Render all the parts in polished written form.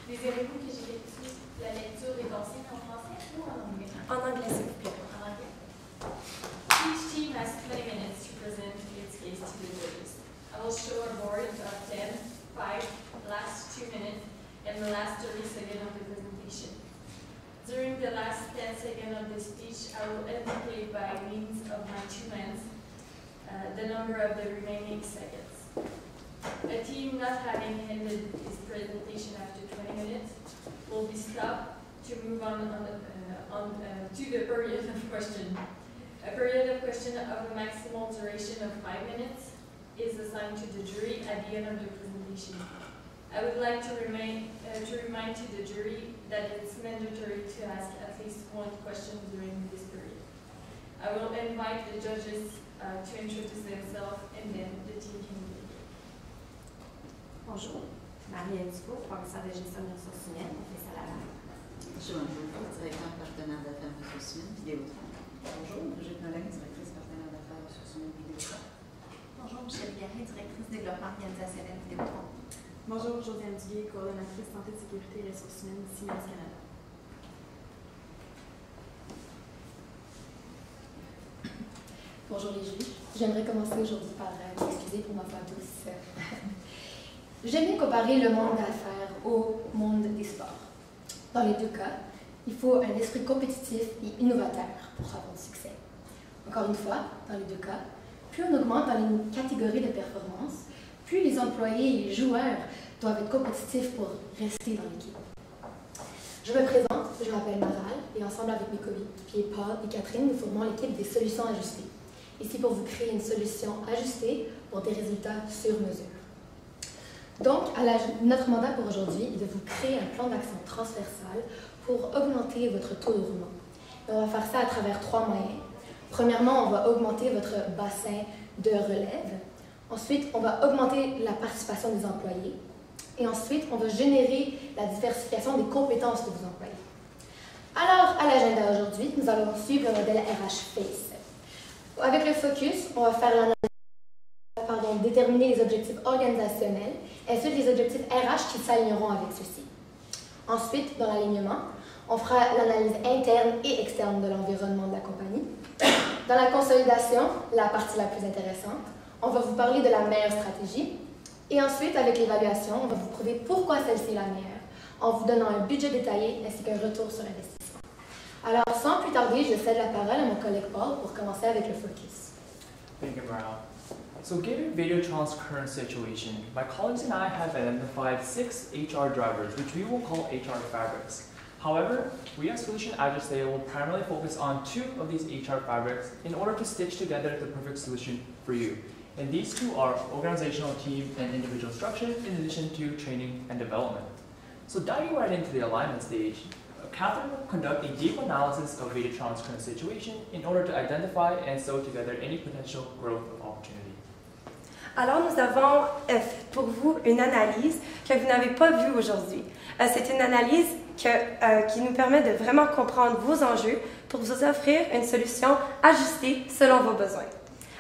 Désirez-vous que j'effectue la lecture et consigne en français ou en anglais? En anglais, s'il vous plaît. En anglais. Each team has 20 minutes to present its case to the judges. I will show a board of 10, 5, last 2 minutes, and the last 30 seconds of the presentation. During the last 10 seconds of the speech, I will indicate by means of my 2 hands the number of the remaining seconds. A team not having ended its presentation after 20 minutes will be stopped to move on to the period of question. A period of question of a maximal duration of 5 minutes is assigned to the jury at the end of the presentation. I would like to remind to the jury that it's mandatory to ask at least one question during this period. I will invite the judges to introduce themselves and then the team can begin. Bonjour, Marie-Hélène Dufault, professeure de gestion des ressources humaines, on fait ça là-bas. Joanne Beaufort, directeur partenaire d'affaires ressources humaines, Vidéotron. Bonjour, Brigitte Nolin, directrice partenaire d'affaires ressources humaines, Vidéotron. Bonjour, Michèle Garret, directrice développement organisationnel, Vidéotron. Bonjour, Josiane Duguay, coordonnatrice santé, sécurité et ressources humaines, Siemens Canada. Bonjour les juges. J'aimerais commencer aujourd'hui par m'excuser pour ma voix douce. J'aime bien comparer le monde d'affaires au monde des sports. Dans les deux cas, il faut un esprit compétitif et innovateur pour avoir du succès. Encore une fois, dans les deux cas, plus on augmente dans les catégories de performance, plus les employés et les joueurs doivent être compétitifs pour rester dans l'équipe. Je me présente, je m'appelle Maral et ensemble avec mes coéquipiers Paul et Catherine, nous formons l'équipe des solutions ajustées. Ici pour vous créer une solution ajustée pour des résultats sur mesure. Donc, notre mandat pour aujourd'hui est de vous créer un plan d'action transversal pour augmenter votre taux de roulement. Et on va faire ça à travers 3 moyens. Premièrement, on va augmenter votre bassin de relève. Ensuite, on va augmenter la participation des employés. Et ensuite, on va générer la diversification des compétences de vos employés. Alors, à l'agenda aujourd'hui, nous allons suivre le modèle RH FACE. Avec le focus, on va faire déterminer les objectifs organisationnels et ensuite les objectifs RH qui s'aligneront avec ceux-ci. Ensuite, dans l'alignement, on fera l'analyse interne et externe de l'environnement de la compagnie. Dans la consolidation, la partie la plus intéressante, on va vous parler de la meilleure stratégie. Et ensuite, avec l'évaluation, on va vous prouver pourquoi celle-ci est la meilleure, en vous donnant un budget détaillé ainsi qu'un retour sur investissement. Alors, sans plus tarder, je cède la parole à mon collègue Paul pour commencer avec le focus. Thank you, Maral. So given Videotron's current situation, my colleagues and I have identified 6 HR drivers, which we will call HR fabrics. However, we at Solution Ajuste will primarily focus on 2 of these HR fabrics in order to stitch together the perfect solution for you. And these 2 are organizational team and individual structure, in addition to training and development. So diving right into the alignment stage, Catherine will conduct a deep analysis of Videotron's current situation in order to identify and sew together any potential growth opportunity. Alors, nous avons fait pour vous une analyse que vous n'avez pas vue aujourd'hui. C'est une analyse qui nous permet de vraiment comprendre vos enjeux pour vous offrir une solution ajustée selon vos besoins.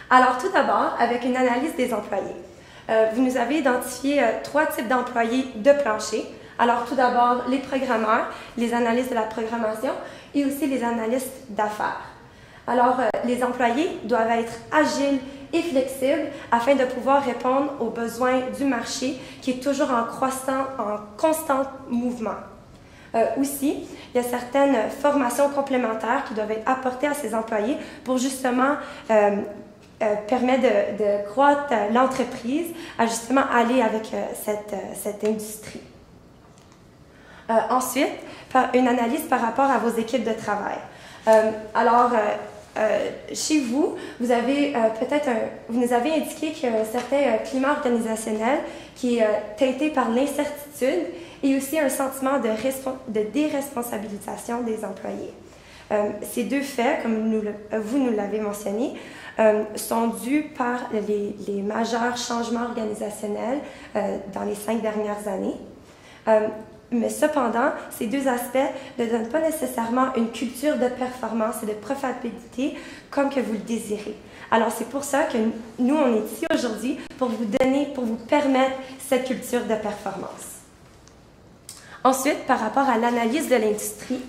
Alors, tout d'abord, avec une analyse des employés. Vous nous avez identifié 3 types d'employés de plancher. Alors, tout d'abord, les programmeurs, les analystes de la programmation et aussi les analystes d'affaires. Alors, les employés doivent être agiles et flexibles afin de pouvoir répondre aux besoins du marché qui est toujours en constant mouvement. Aussi, il y a certaines formations complémentaires qui doivent être apportées à ces employés pour justement permettre de croître l'entreprise à justement aller avec cette industrie. Ensuite, une analyse par rapport à vos équipes de travail. Chez vous, vous nous avez indiqué qu'il y a un certain climat organisationnel qui est teinté par l'incertitude et aussi un sentiment de déresponsabilisation des employés. Ces 2 faits, comme vous nous l'avez mentionné, sont dus par les majeurs changements organisationnels dans les 5 dernières années. Mais cependant, ces 2 aspects ne donnent pas nécessairement une culture de performance et de profitabilité comme que vous le désirez. Alors, c'est pour ça que nous, on est ici aujourd'hui pour vous permettre cette culture de performance. Ensuite, par rapport à l'analyse de l'industrie,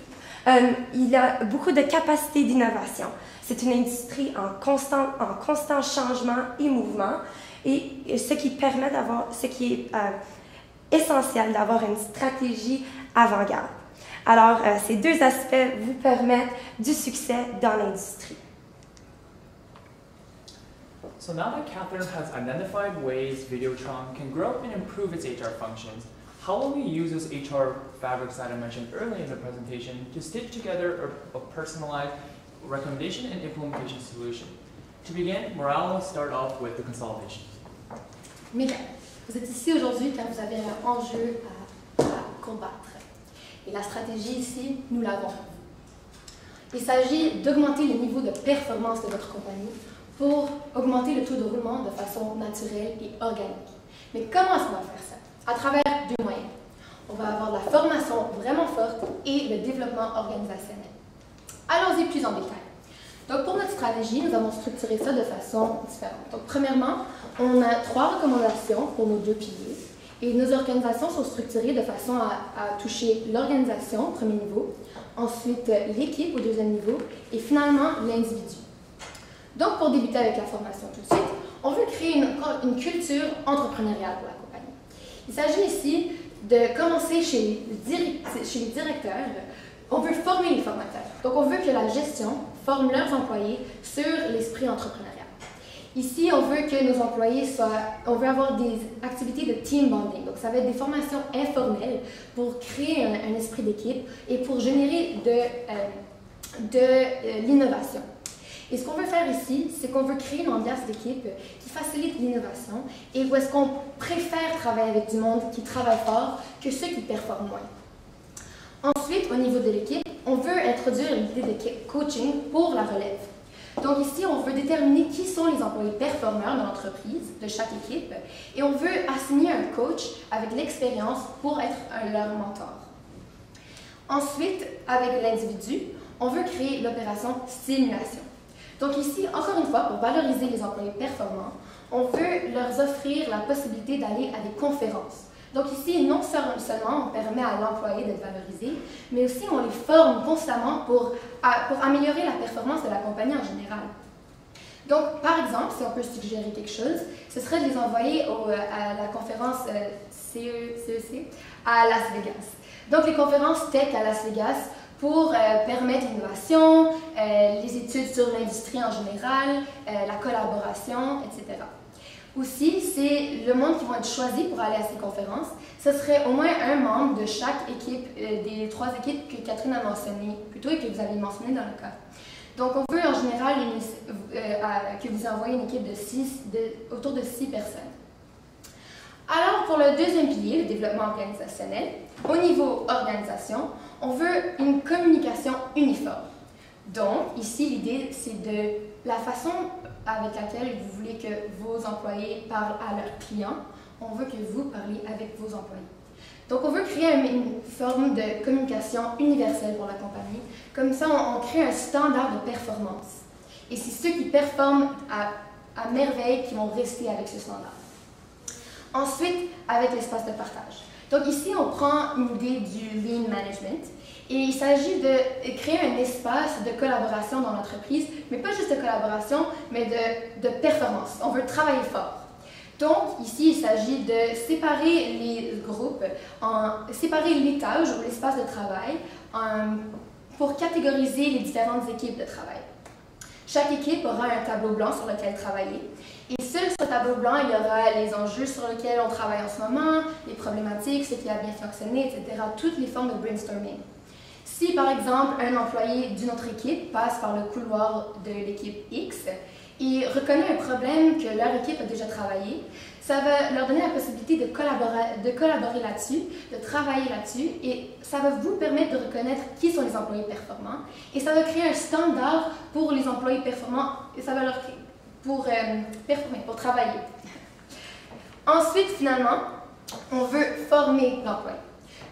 il y a beaucoup de capacités d'innovation. C'est une industrie en constant changement et mouvement, et ce qui permet d'avoir, ce qui est essentiel d'avoir une stratégie avant-garde. Alors, ces deux aspects vous permettent du succès dans l'industrie. So now that Catherine has identified ways Videotron can grow and improve its HR functions, how will we use those HR fabrics that I mentioned earlier in the presentation to stitch together a personalized recommendation and implementation solution? To begin, Morale will start off with the consolidation. Mesdames, vous êtes ici aujourd'hui car vous avez un enjeu à combattre. Et la stratégie ici, nous l'avons. Il s'agit d'augmenter le niveau de performance de votre compagnie pour augmenter le taux de roulement de façon naturelle et organique. Mais comment est-ce qu'on va faire ça? À travers deux moyens. On va avoir de la formation vraiment forte et le développement organisationnel. Allons-y plus en détail. Donc, pour notre stratégie, nous avons structuré ça de façon différente. Donc, premièrement, on a 3 recommandations pour nos 2 piliers. Et nos organisations sont structurées de façon à toucher l'organisation au premier niveau, ensuite l'équipe au deuxième niveau, et finalement l'individu. Donc, pour débuter avec la formation tout de suite, on veut créer une culture entrepreneuriale pour la compagnie. Il s'agit ici de commencer chez les directeurs. On veut former les formateurs. Donc, on veut que la gestion forme leurs employés sur l'esprit entrepreneurial. Ici, on veut que nos employés on veut avoir des activités de team bonding. Donc, ça va être des formations informelles pour créer un esprit d'équipe et pour générer de l'innovation. Et ce qu'on veut faire ici, c'est qu'on veut créer une ambiance d'équipe qui facilite l'innovation et où est-ce qu'on préfère travailler avec du monde qui travaille fort que ceux qui performent moins. Ensuite, au niveau de l'équipe, on veut introduire l'idée de coaching pour la relève. Donc ici, on veut déterminer qui sont les employés performeurs de l'entreprise, de chaque équipe, et on veut assigner un coach avec l'expérience pour être leur mentor. Ensuite, avec l'individu, on veut créer l'opération stimulation. Donc ici, encore une fois, pour valoriser les employés performants, on veut leur offrir la possibilité d'aller à des conférences. Donc ici, non seulement on permet à l'employé d'être valorisé, mais aussi on les forme constamment pour améliorer la performance de la compagnie en général. Donc, par exemple, si on peut suggérer quelque chose, ce serait de les envoyer à la conférence CEC à Las Vegas. Donc, les conférences tech à Las Vegas pour permettre l'innovation, les études sur l'industrie en général, la collaboration, etc. Aussi, c'est le monde qui va être choisi pour aller à ces conférences. Ce serait au moins un membre de chaque équipe, des 3 équipes que Catherine a mentionnées plus tôt et que vous avez mentionnées dans le cas. Donc, on veut en général que vous envoyez une équipe autour de 6 personnes. Alors, pour le deuxième pilier, le développement organisationnel, au niveau organisation, on veut une communication uniforme. Donc, ici, l'idée, c'est de la façon avec laquelle vous voulez que vos employés parlent à leurs clients, on veut que vous parliez avec vos employés. Donc, on veut créer une forme de communication universelle pour la compagnie. Comme ça, on crée un standard de performance. Et c'est ceux qui performent à merveille qui vont rester avec ce standard. Ensuite, avec l'espace de partage. Donc ici, on prend une idée du Lean Management et il s'agit de créer un espace de collaboration dans l'entreprise, mais pas juste de collaboration, mais de performance. On veut travailler fort. Donc ici, il s'agit de séparer les groupes, séparer les tâches ou l'espace de travail pour catégoriser les différentes équipes de travail. Chaque équipe aura un tableau blanc sur lequel travailler. Et sur ce tableau blanc, il y aura les enjeux sur lesquels on travaille en ce moment, les problématiques, ce qui a bien fonctionné, etc. Toutes les formes de brainstorming. Si, par exemple, un employé d'une autre équipe passe par le couloir de l'équipe X et reconnaît un problème que leur équipe a déjà travaillé, ça va leur donner la possibilité de collaborer là-dessus, de travailler là-dessus, et ça va vous permettre de reconnaître qui sont les employés performants, et ça va créer un standard pour les employés performants, et ça va leur créer pour performer, pour travailler. Ensuite, finalement, on veut former l'employé.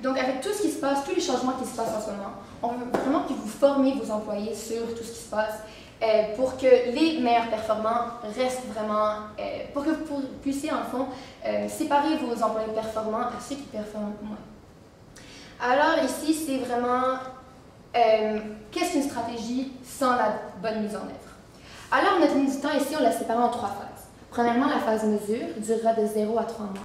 Donc, avec tout ce qui se passe, tous les changements qui se passent en ce moment, on veut vraiment que vous formez vos employés sur tout ce qui se passe pour que les meilleurs performants restent vraiment, pour que vous puissiez, en fond, séparer vos employés performants à ceux qui performent moins. Alors ici, c'est vraiment qu'est-ce qu'une stratégie sans la bonne mise en œuvre. Alors notre ligne du temps ici, on l'a séparé en 3 phases. Premièrement, la phase mesure durera de 0 à 3 mois.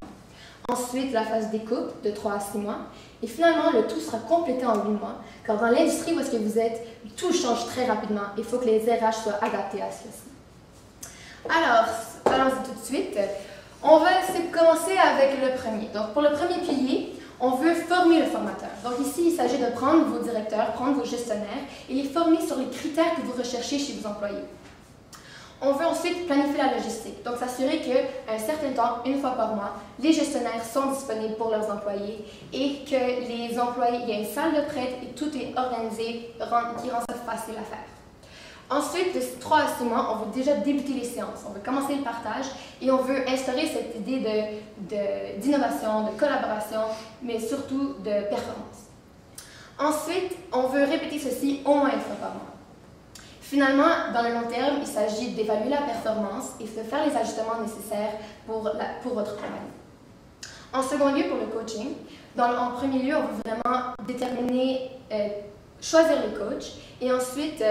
Ensuite, la phase découpe de 3 à 6 mois. Et finalement, le tout sera complété en 8 mois. Car dans l'industrie où est-ce que vous êtes, tout change très rapidement. Il faut que les RH soient adaptés à ceci. Alors, allons-y tout de suite. On va commencer avec le premier. Donc, pour le premier pilier, on veut former le formateur. Donc ici, il s'agit de prendre vos directeurs, prendre vos gestionnaires et les former sur les critères que vous recherchez chez vos employés. On veut ensuite planifier la logistique, donc s'assurer qu'à un certain temps, une fois par mois, les gestionnaires sont disponibles pour leurs employés et que les employés, il y a une salle de prête et tout est organisé qui rend ça facile à faire. Ensuite, de 3 à 6 mois, on veut déjà débuter les séances. On veut commencer le partage et on veut instaurer cette idée d'innovation, de collaboration, mais surtout de performance. Ensuite, on veut répéter ceci au moins une fois par mois. Finalement, dans le long terme, il s'agit d'évaluer la performance et de faire les ajustements nécessaires pour votre compagnie. En second lieu, pour le coaching, en premier lieu, on veut vraiment déterminer, choisir les coachs et ensuite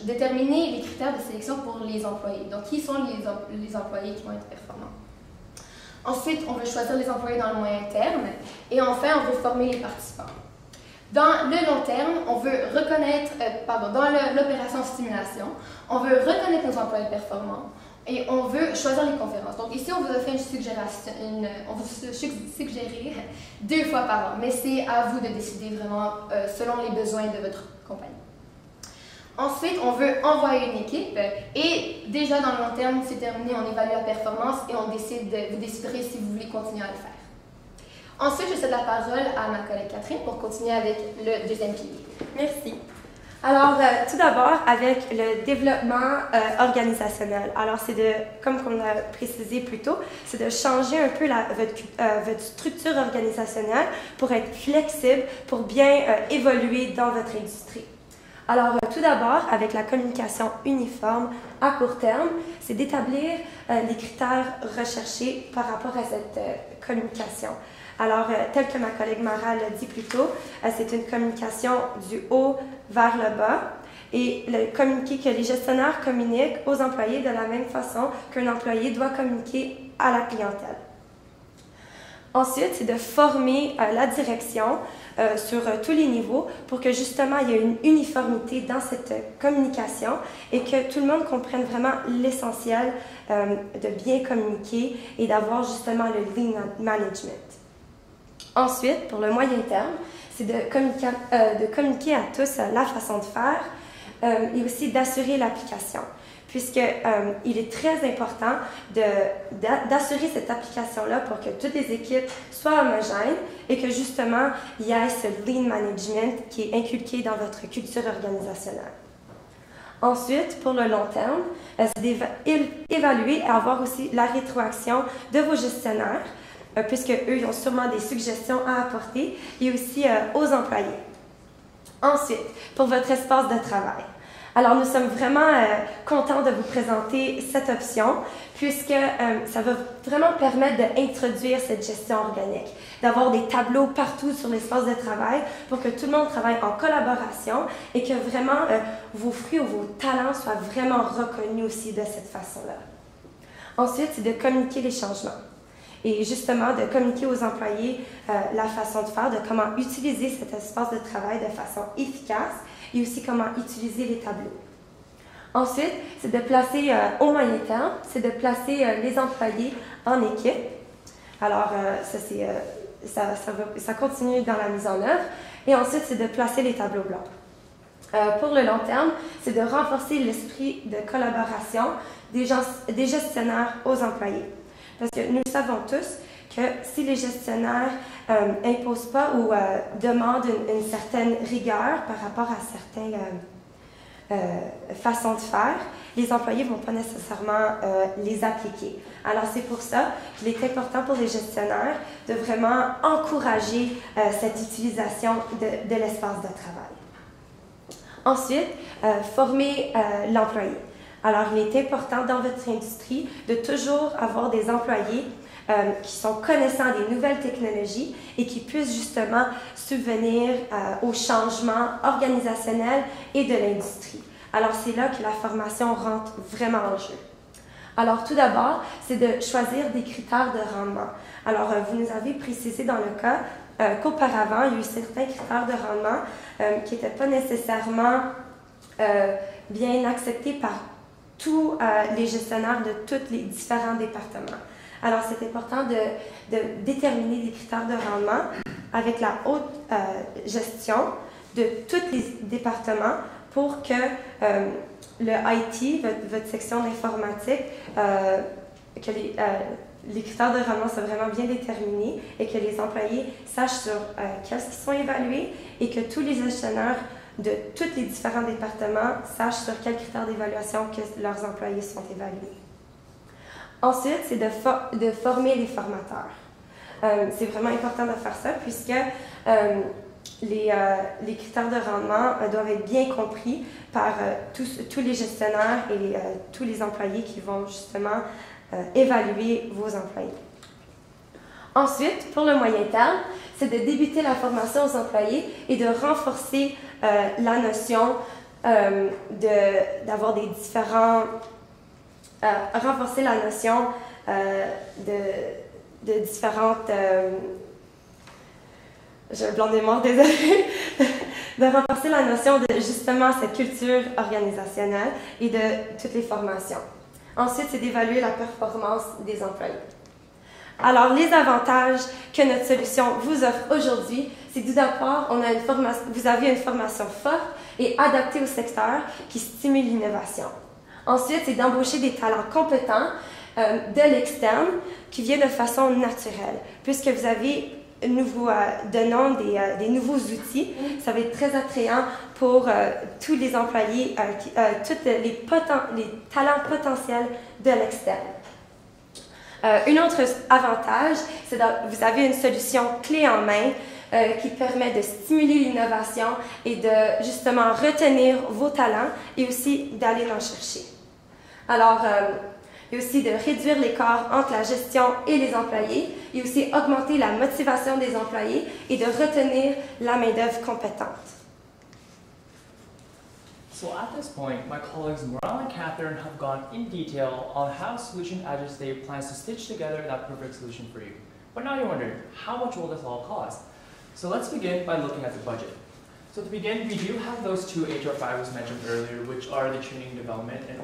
déterminer les critères de sélection pour les employés. Donc, qui sont les employés qui vont être performants. Ensuite, on veut choisir les employés dans le moyen terme et enfin, on veut former les participants. Dans le long terme, on veut reconnaître, dans l'opération stimulation, on veut reconnaître nos employés performants et on veut choisir les conférences. Donc ici, on vous a fait on vous suggérer 2 fois par an, mais c'est à vous de décider vraiment selon les besoins de votre compagnie. Ensuite, on veut envoyer une équipe et déjà dans le long terme, c'est terminé, on évalue la performance et vous déciderez si vous voulez continuer à le faire. Ensuite, je cède la parole à ma collègue Catherine pour continuer avec le deuxième pilier. Merci. Alors, tout d'abord, avec le développement organisationnel. Alors, c'est comme on a précisé plus tôt, c'est de changer un peu votre structure organisationnelle pour être flexible, pour bien évoluer dans votre industrie. Alors, tout d'abord, avec la communication uniforme à court terme, c'est d'établir les critères recherchés par rapport à cette communication. Alors, tel que ma collègue Mara l'a dit plus tôt, c'est une communication du haut vers le bas et communiquer que les gestionnaires communiquent aux employés de la même façon qu'un employé doit communiquer à la clientèle. Ensuite, c'est de former la direction sur tous les niveaux pour que justement il y ait une uniformité dans cette communication et que tout le monde comprenne vraiment l'essentiel de bien communiquer et d'avoir justement le lean management. Ensuite, pour le moyen terme, c'est de communiquer à tous la façon de faire et aussi d'assurer l'application, puisqu'il est très important d'assurer cette application-là pour que toutes les équipes soient homogènes et que justement, il y ait ce lean management qui est inculqué dans votre culture organisationnelle. Ensuite, pour le long terme, c'est d'évaluer et avoir aussi la rétroaction de vos gestionnaires, puisque eux ils ont sûrement des suggestions à apporter, et aussi aux employés. Ensuite, pour votre espace de travail. Alors, nous sommes vraiment contents de vous présenter cette option, puisque ça va vraiment permettre d'introduire cette gestion organique, d'avoir des tableaux partout sur l'espace de travail pour que tout le monde travaille en collaboration et que vraiment vos fruits ou vos talents soient vraiment reconnus aussi de cette façon-là. Ensuite, c'est de communiquer les changements. Et justement, de communiquer aux employés la façon de faire, de comment utiliser cet espace de travail de façon efficace et aussi comment utiliser les tableaux. Ensuite, c'est de placer, au moyen terme, c'est de placer les employés en équipe. Alors, ça continue dans la mise en œuvre. Et ensuite, c'est de placer les tableaux blancs. Pour le long terme, c'est de renforcer l'esprit de collaboration des gestionnaires aux employés. Parce que nous savons tous que si les gestionnaires n'imposent pas ou demandent une certaine rigueur par rapport à certaines façons de faire, les employés ne vont pas nécessairement les appliquer. Alors c'est pour ça qu'il est important pour les gestionnaires de vraiment encourager cette utilisation de l'espace de travail. Ensuite, former l'employé. Alors, il est important dans votre industrie de toujours avoir des employés qui sont connaissants des nouvelles technologies et qui puissent justement subvenir aux changements organisationnels et de l'industrie. Alors, c'est là que la formation rentre vraiment en jeu. Alors, tout d'abord, c'est de choisir des critères de rendement. Alors, vous nous avez précisé dans le cas qu'auparavant, il y a eu certains critères de rendement qui n'étaient pas nécessairement bien acceptés par tous les gestionnaires de tous les différents départements. Alors, c'est important de déterminer des critères de rendement avec la haute gestion de tous les départements pour que le IT, votre section d'informatique, que les critères de rendement soient vraiment bien déterminés et que les employés sachent sur quels ils sont évalués et que tous les gestionnaires de tous les différents départements sachent sur quels critères d'évaluation que leurs employés sont évalués. Ensuite, c'est de former les formateurs. C'est vraiment important de faire ça puisque les critères de rendement doivent être bien compris par tous les gestionnaires et tous les employés qui vont justement évaluer vos employés. Ensuite, pour le moyen terme, c'est de débuter la formation aux employés et de renforcer la notion d'avoir des différents... renforcer la notion de différentes... j'ai un blanc de mémoire, désolée. De renforcer la notion de justement cette culture organisationnelle et de toutes les formations. Ensuite, c'est d'évaluer la performance des employés. Alors, les avantages que notre solution vous offre aujourd'hui, c'est tout d'abord, vous avez une formation forte et adaptée au secteur qui stimule l'innovation. Ensuite, c'est d'embaucher des talents compétents de l'externe qui viennent de façon naturelle, puisque nous vous donnons des nouveaux outils. Ça va être très attrayant pour tous les employés, tous les talents potentiels de l'externe. Un autre avantage, c'est que vous avez une solution clé en main qui permet de stimuler l'innovation et de justement retenir vos talents et aussi d'aller en chercher. Alors, et aussi de réduire l'écart entre la gestion et les employés et aussi augmenter la motivation des employés et de retenir la main-d'œuvre compétente. So at this point, my colleagues Morale and Catherine have gone in detail on how Solution Agile plans to stitch together that perfect solution for you. But now you're wondering, how much will this all cost? So let's begin by looking at the budget. So to begin, we do have those two HR factors mentioned earlier, which are the training development and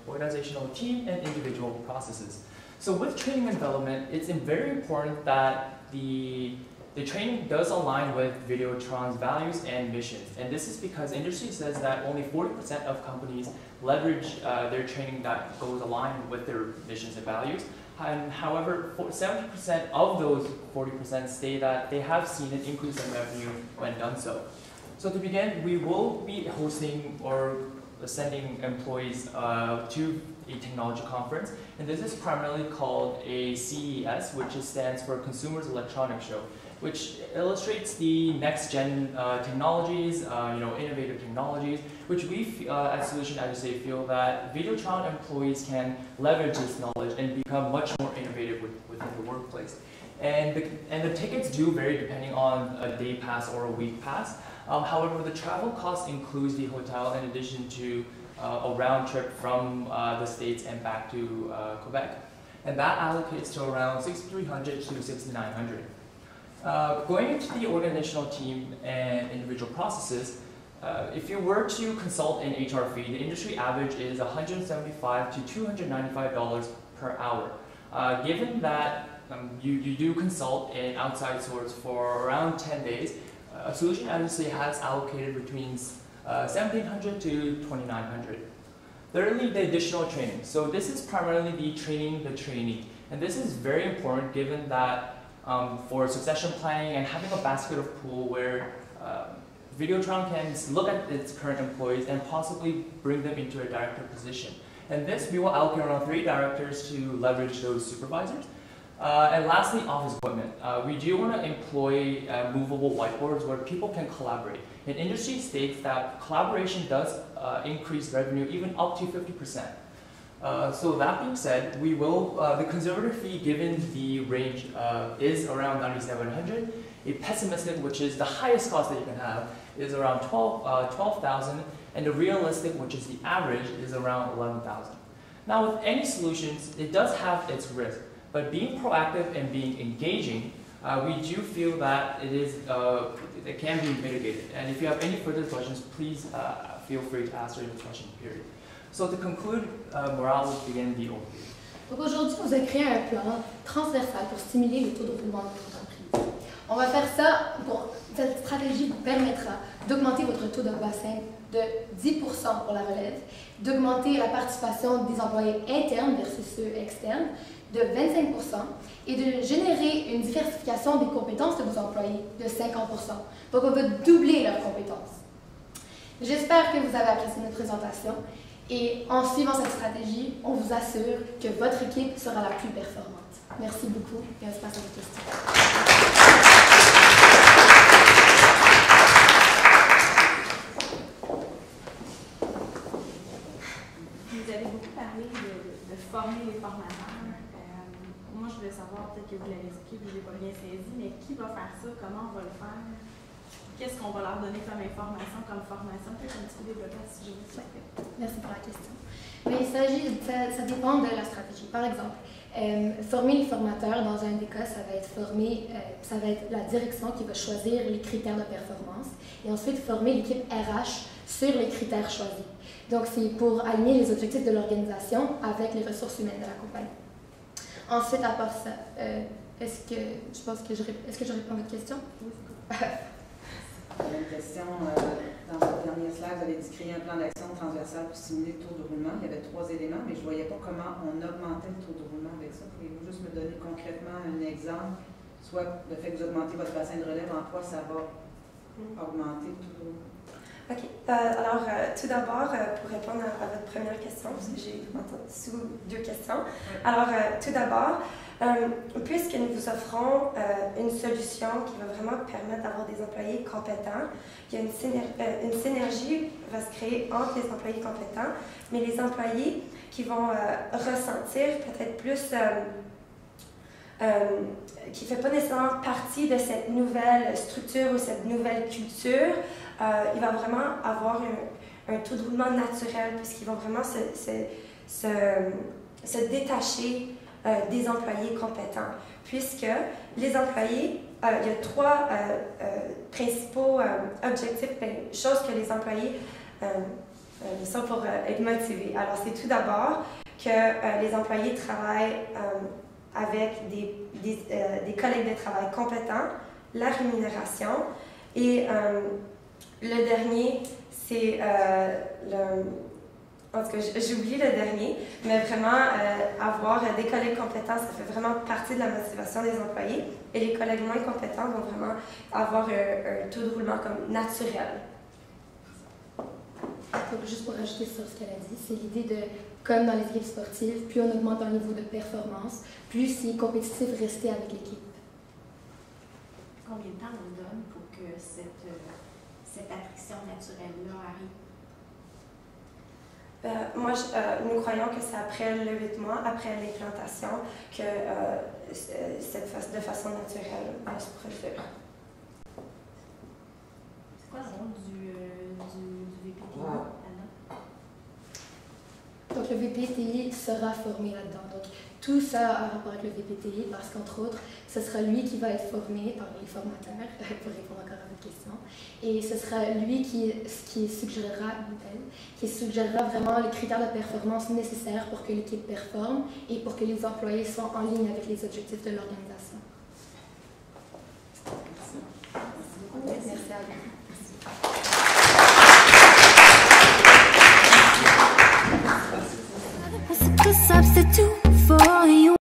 organizational team and individual processes. So with training and development, it's very important that the training does align with Videotron's values and missions. And this is because industry says that only 40% of companies leverage their training that goes aligned with their missions and values. And however, 70% of those 40% say that they have seen an increase in revenue when done so. So to begin, we will be hosting or sending employees to a technology conference, and this is primarily called a CES, which stands for Consumers Electronics Show, which illustrates the next-gen technologies, innovative technologies, which we at Solution Agile feel that Videotron employees can leverage this knowledge and become much more innovative within the workplace. And the tickets do vary depending on a day pass or a week pass. However, the travel cost includes the hotel in addition to a round trip from the States and back to Quebec. And that allocates to around $6,300 to $6,900. Going into the organizational team and individual processes, if you were to consult an HR fee, the industry average is $175 to $295 per hour. Given that you do consult an outside source for around 10 days, Solution Agile has allocated between $1,700 to $2,900. Thirdly, the additional training. So this is primarily the training the trainee. And this is very important given that for succession planning and having a basket of pool where Videotron can look at its current employees and possibly bring them into a director position. And this, we will allocate around 3 directors to leverage those supervisors. And lastly, office equipment. We do want to employ movable whiteboards where people can collaborate. And industry states that collaboration does increase revenue even up to 50%. So that being said, we will, the conservative fee given the range is around 9,700. A pessimistic, which is the highest cost that you can have, is around 12,000, and the realistic, which is the average, is around 11,000. Now with any solutions, it does have its risk, but being proactive and being engaging, we do feel that it can be mitigated. And if you have any further questions, please feel free to ask during the question period. So to conclude, Morale will begin the overview. Donc aujourd'hui, on vous a créé un plan transversal pour stimuler le taux de roulement de votre entreprise. On va faire ça cette stratégie vous permettra d'augmenter votre taux de bassin de 10% pour la relève, d'augmenter la participation des employés internes versus ceux externes de 25% et de générer une diversification des compétences de vos employés de 50%. Donc on va doubler leurs compétences. J'espère que vous avez apprécié notre présentation et en suivant cette stratégie, on vous assure que votre équipe sera la plus performante. Merci beaucoup et on se passe à vos questions. Vous avez beaucoup parlé de former les formateurs. Moi, je voulais savoir, peut-être que vous l'avez expliqué, vous n'avez pas bien saisi, mais qui va faire ça? Comment on va le faire? Qu'est-ce qu'on va leur donner comme information, comme formation? Peut-être un petit peu développer à ce sujet. Merci pour la question. Mais ça dépend de la stratégie. Par exemple, former les formateurs, dans un des cas, ça va être la direction qui va choisir les critères de performance et ensuite former l'équipe RH sur les critères choisis. Donc, c'est pour aligner les objectifs de l'organisation avec les ressources humaines de la compagnie. Ensuite, à part ça, est-ce que je réponds à votre question? Oui, c'est cool. J'avais une question. Dans votre dernier slide, vous avez dit créer un plan d'action transversal pour stimuler le taux de roulement. Il y avait 3 éléments, mais je ne voyais pas comment on augmentait le taux de roulement avec ça. Pouvez-vous juste me donner concrètement un exemple, soit le fait que vous augmentez votre bassin de relève, en quoi ça va augmenter le taux de roulement? OK. Alors, tout d'abord, pour répondre à votre première question, parce que j'ai entendu sous 2 questions. Alors, tout d'abord, puisque nous vous offrons une solution qui va vraiment permettre d'avoir des employés compétents, il y a une synergie va se créer entre les employés compétents, mais les employés qui vont ressentir peut-être plus, qui ne fait pas nécessairement partie de cette nouvelle structure ou cette nouvelle culture, il va vraiment avoir un taux de roulement naturel puisqu'ils vont vraiment se détacher des employés compétents. Puisque les employés, il y a 3 principaux objectifs, choses que les employés sont pour être motivés. Alors, c'est tout d'abord que les employés travaillent avec des collègues de travail compétents, la rémunération et le dernier, c'est en tout cas, j'ai oublié le dernier, mais vraiment avoir des collègues compétents, ça fait vraiment partie de la motivation des employés. Et les collègues moins compétents vont vraiment avoir un taux de roulement comme naturel. Donc, juste pour rajouter sur ce qu'elle a dit, c'est l'idée de, comme dans les équipes sportives, plus on augmente leur niveau de performance, plus c'est compétitif rester avec l'équipe. Combien de temps on donne pour que cette attrition naturelle-là arrive? Nous croyons que c'est après le 8 mois, après l'implantation, que de façon naturelle va se produire. C'est quoi le rôle du VPTI là-dedans? Donc, le VPTI sera formé là-dedans. Donc, tout ça a rapport avec le VPTI parce qu'entre autres, ce sera lui qui va être formé par les formateurs, pour répondre encore à votre question. Et ce sera lui qui suggérera vraiment les critères de performance nécessaires pour que l'équipe performe et pour que les employés soient en ligne avec les objectifs de l'organisation. Merci. Merci à vous.